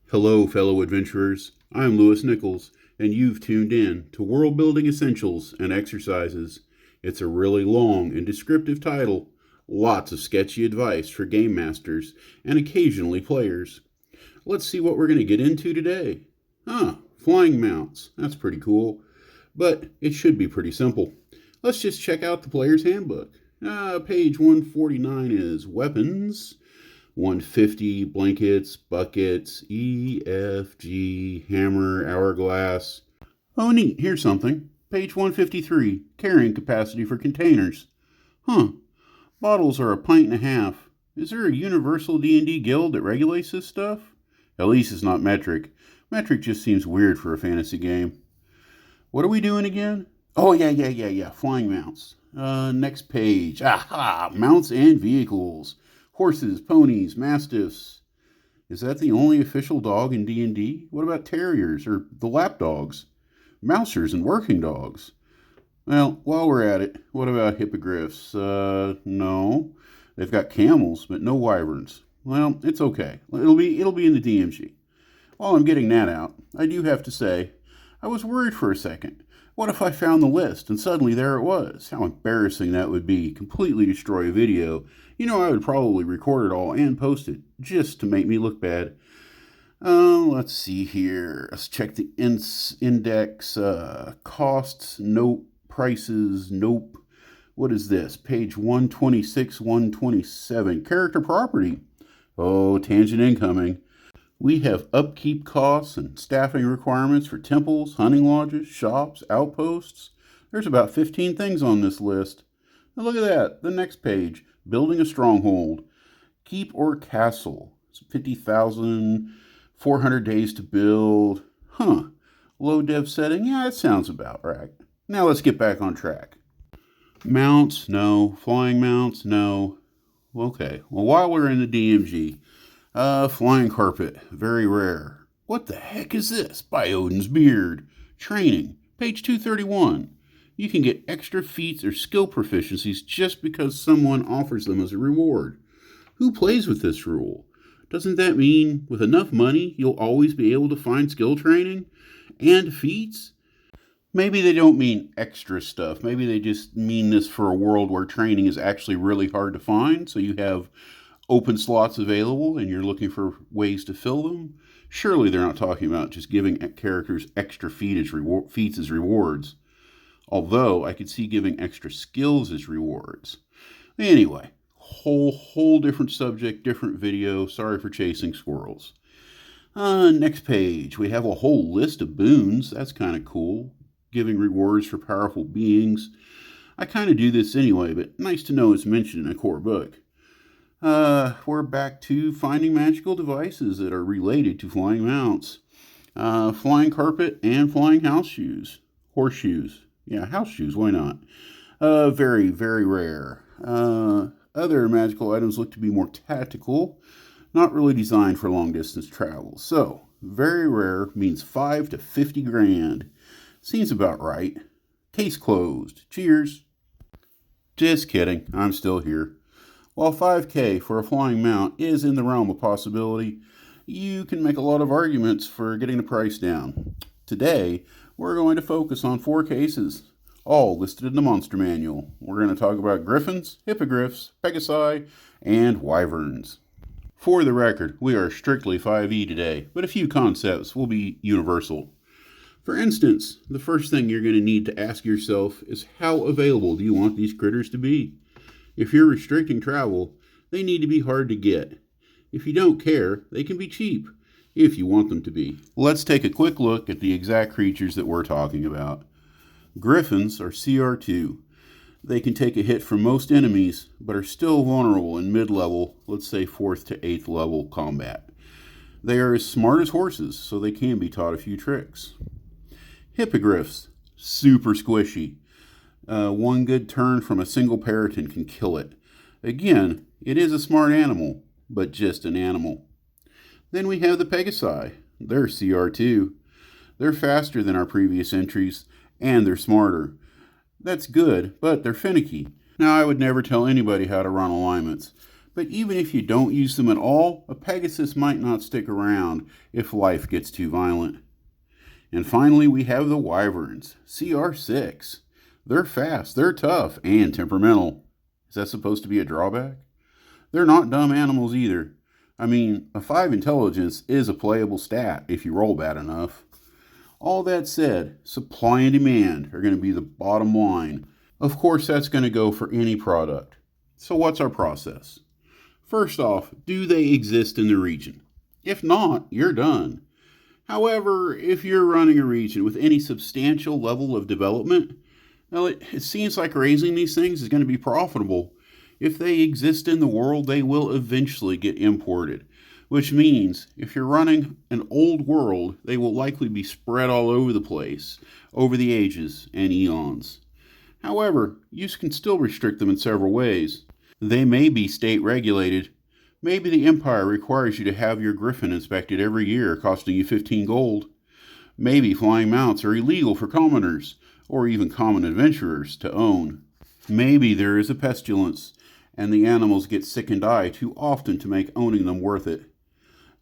Hello, fellow adventurers. I'm Lewis Nichols, and you've tuned in to World Building Essentials and Exercises. It's a really long and descriptive title, lots of sketchy advice for game masters and occasionally players. Let's see what we're going to get into today. Flying mounts. That's pretty cool, but it should be pretty simple. Let's just check out the player's handbook. Page 149 is weapons. 150 blankets, buckets, E, F, G, hammer, hourglass. Oh, neat. Here's something. Page 153, carrying capacity for containers. Huh. Bottles are a pint and a half. Is there a universal D&D guild that regulates this stuff? At least it's not metric. Metric just seems weird for a fantasy game. What are we doing again? Oh, yeah. Flying mounts. Next page. Aha! Mounts and vehicles. Horses, ponies, mastiffs. Is that the only official dog in D&D? What about terriers or the lap dogs? Mousers and working dogs. Well, while we're at it, what about hippogriffs? No. They've got camels, but no wyverns. Well, it's okay. It'll be in the DMG. While I'm getting that out, I do have to say, I was worried for a second. What if I found the list and suddenly there it was? How embarrassing that would be. Completely destroy a video. I would probably record it all and post it just to make me look bad. Let's see here. Let's check the index. Costs, nope. Prices, nope. What is this? Page 126, 127. Character property. Oh, tangent incoming. We have upkeep costs and staffing requirements for temples, hunting lodges, shops, outposts. There's about 15 things on this list. Now look at that. The next page. Building a stronghold. Keep or castle. It's 50,400 days to build. Low dev setting. Yeah, it sounds about right. Now let's get back on track. Mounts, no. Flying mounts, no. Okay. Well, while we're in the DMG, flying carpet, very rare. What the heck is this? By Odin's beard. Training, page 231. You can get extra feats or skill proficiencies just because someone offers them as a reward. Who plays with this rule? Doesn't that mean with enough money you'll always be able to find skill training and feats? Maybe they don't mean extra stuff. Maybe they just mean this for a world where training is actually really hard to find, so you have open slots available and you're looking for ways to fill them. Surely they're not talking about just giving characters extra feats as rewards. Although I could see giving extra skills as rewards. Anyway, whole different subject, different video. Sorry for chasing squirrels. Next page, we have a whole list of boons. That's kind of cool. Giving rewards for powerful beings. I kind of do this anyway, but nice to know it's mentioned in a core book. We're back to finding magical devices that are related to flying mounts. Flying carpet and flying house shoes. Horseshoes. Yeah, house shoes, why not? Very, very rare. Other magical items look to be more tactical, not really designed for long distance travel. So, very rare means 5 to 50 grand. Seems about right. Case closed. Cheers. Just kidding, I'm still here. While 5K for a flying mount is in the realm of possibility, you can make a lot of arguments for getting the price down. Today, we're going to focus on 4 cases, all listed in the Monster Manual. We're going to talk about griffins, hippogriffs, pegasi, and wyverns. For the record, we are strictly 5e today, but a few concepts will be universal. For instance, the first thing you're going to need to ask yourself is how available do you want these critters to be? If you're restricting travel, they need to be hard to get. If you don't care, they can be cheap, if you want them to be. Let's take a quick look at the exact creatures that we're talking about. Griffins are CR2. They can take a hit from most enemies, but are still vulnerable in mid-level, let's say 4th to 8th level combat. They are as smart as horses, so they can be taught a few tricks. Hippogriffs, super squishy. One good turn from a single Peryton can kill it. Again, it is a smart animal, but just an animal. Then we have the Pegasi. They're CR2. They're faster than our previous entries, and they're smarter. That's good, but they're finicky. Now, I would never tell anybody how to run alignments, But even if you don't use them at all, a Pegasus might not stick around if life gets too violent. And finally, we have the Wyverns, CR6. They're fast, they're tough, and temperamental. Is that supposed to be a drawback? They're not dumb animals either. I mean, a 5 intelligence is a playable stat if you roll bad enough. All that said, supply and demand are going to be the bottom line. Of course, that's going to go for any product. So what's our process? First off, do they exist in the region? If not, you're done. However, if you're running a region with any substantial level of development, well, it seems like raising these things is going to be profitable. If they exist in the world, they will eventually get imported, which means if you're running an old world, they will likely be spread all over the place, over the ages and eons. However, you can still restrict them in several ways. They may be state regulated. Maybe the Empire requires you to have your griffin inspected every year, costing you 15 gold. Maybe flying mounts are illegal for commoners, or even common adventurers, to own. Maybe there is a pestilence, and the animals get sick and die too often to make owning them worth it.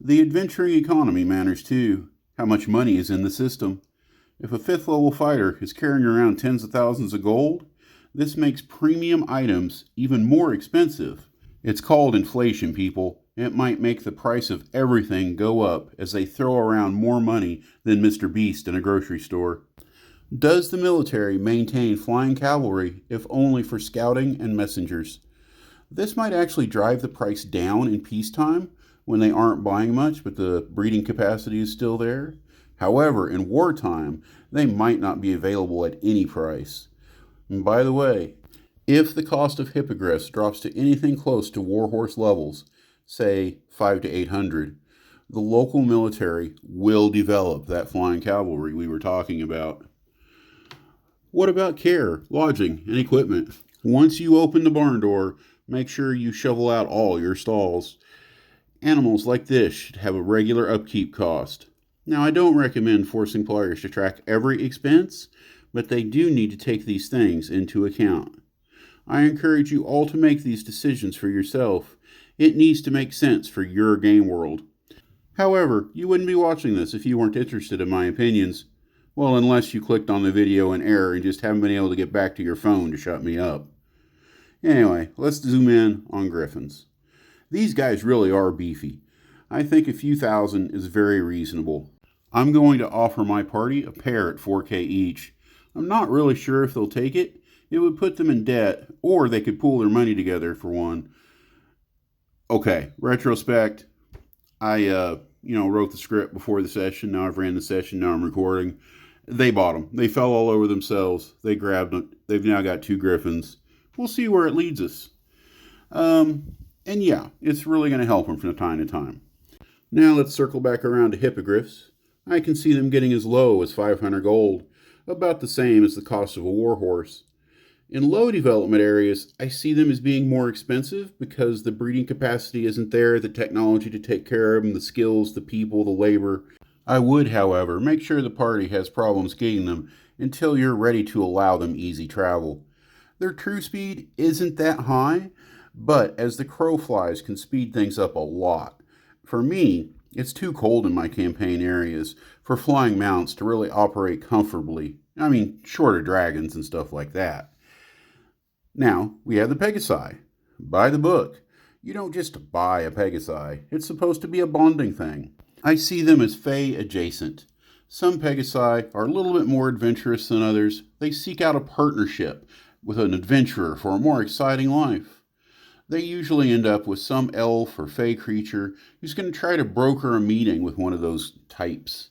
The adventuring economy matters too. How much money is in the system? If a 5th level fighter is carrying around tens of thousands of gold, this makes premium items even more expensive. It's called inflation, people. It might make the price of everything go up as they throw around more money than Mr. Beast in a grocery store. Does the military maintain flying cavalry if only for scouting and messengers? This might actually drive the price down in peacetime when they aren't buying much but the breeding capacity is still there. However, in wartime, they might not be available at any price. And by the way, if the cost of hippogriffs drops to anything close to warhorse levels, say 5 to 800, the local military will develop that flying cavalry we were talking about. What about care, lodging, and equipment? Once you open the barn door, make sure you shovel out all your stalls. Animals like this should have a regular upkeep cost. Now, I don't recommend forcing players to track every expense, but they do need to take these things into account. I encourage you all to make these decisions for yourself. It needs to make sense for your game world. However, you wouldn't be watching this if you weren't interested in my opinions. Well, unless you clicked on the video in error and just haven't been able to get back to your phone to shut me up. Anyway, let's zoom in on griffins. These guys really are beefy. I think a few thousand is very reasonable. I'm going to offer my party a pair at 4K each. I'm not really sure if they'll take it. It would put them in debt, or they could pool their money together for one. Okay, retrospect. I wrote the script before the session. Now I've ran the session. Now I'm recording. They bought them. They fell all over themselves. They grabbed them. They've now got 2 griffins. We'll see where it leads us. And yeah, it's really going to help them from time to time. Now let's circle back around to hippogriffs. I can see them getting as low as 500 gold, about the same as the cost of a warhorse. In low development areas, I see them as being more expensive because the breeding capacity isn't there, the technology to take care of them, the skills, the people, the labor. I would, however, make sure the party has problems getting them until you're ready to allow them easy travel. Their true speed isn't that high, but as the crow flies can speed things up a lot. For me, it's too cold in my campaign areas for flying mounts to really operate comfortably. I mean, short of dragons and stuff like that. Now, we have the Pegasi. By the book. You don't just buy a Pegasi. It's supposed to be a bonding thing. I see them as Fey adjacent. Some Pegasi are a little bit more adventurous than others. They seek out a partnership with an adventurer for a more exciting life. They usually end up with some elf or Fey creature who's going to try to broker a meeting with one of those types.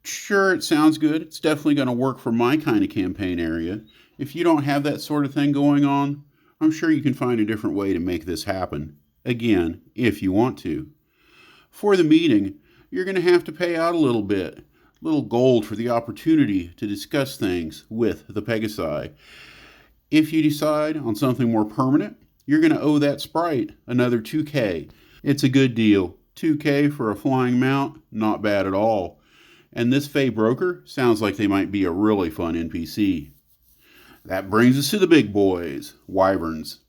Sure, it sounds good. It's definitely going to work for my kind of campaign area. If you don't have that sort of thing going on, I'm sure you can find a different way to make this happen. Again, if you want to. For the meeting, you're going to have to pay out a little bit. Little gold for the opportunity to discuss things with the Pegasi. If you decide on something more permanent, you're going to owe that sprite another 2K. It's a good deal. 2K for a flying mount, not bad at all. And this Fey broker sounds like they might be a really fun NPC. That brings us to the big boys, wyverns.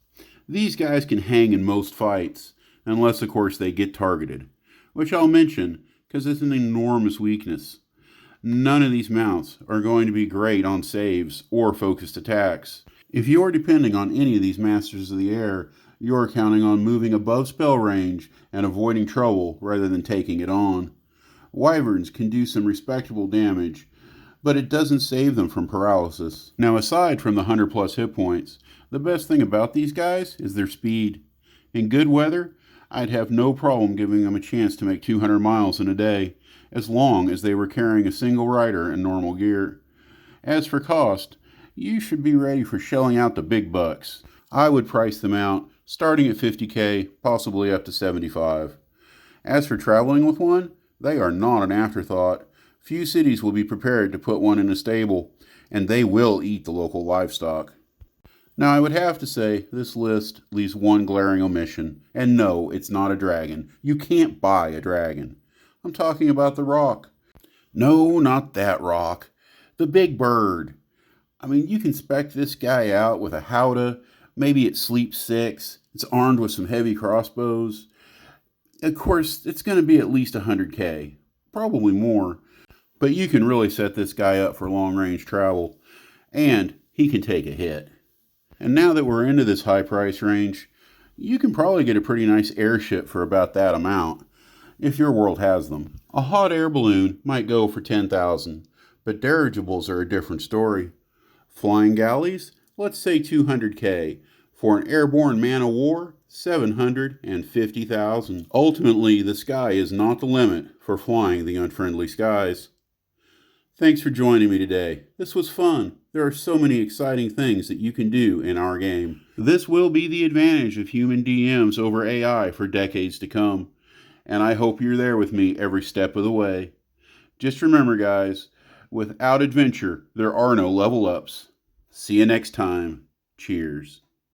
These guys can hang in most fights, unless of course they get targeted, which I'll mention because it's an enormous weakness. None of these mounts are going to be great on saves or focused attacks. If you are depending on any of these Masters of the Air, you are counting on moving above spell range and avoiding trouble rather than taking it on. Wyverns can do some respectable damage, but it doesn't save them from paralysis. Now, aside from the 100 plus hit points, the best thing about these guys is their speed. In good weather, I'd have no problem giving them a chance to make 200 miles in a day, as long as they were carrying a single rider in normal gear. As for cost, you should be ready for shelling out the big bucks. I would price them out starting at 50k, possibly up to 75. As for traveling with one, they are not an afterthought. Few cities will be prepared to put one in a stable, and they will eat the local livestock. Now, I would have to say this list leaves one glaring omission, and no, it's not a dragon. You can't buy a dragon. I'm talking about the Roc. No, not that Roc. The big bird. I mean, you can spec this guy out with a Howdah. Maybe it sleeps 6. It's armed with some heavy crossbows. Of course, it's going to be at least 100k. Probably more. But you can really set this guy up for long-range travel. And he can take a hit. And now that we're into this high price range, you can probably get a pretty nice airship for about that amount, if your world has them. A hot air balloon might go for 10,000, but dirigibles are a different story. Flying galleys, let's say 200k. For an airborne man-of-war, 750,000. Ultimately, the sky is not the limit for flying the unfriendly skies. Thanks for joining me today. This was fun. There are so many exciting things that you can do in our game. This will be the advantage of human DMs over AI for decades to come. And I hope you're there with me every step of the way. Just remember, guys, without adventure, there are no level ups. See you next time. Cheers.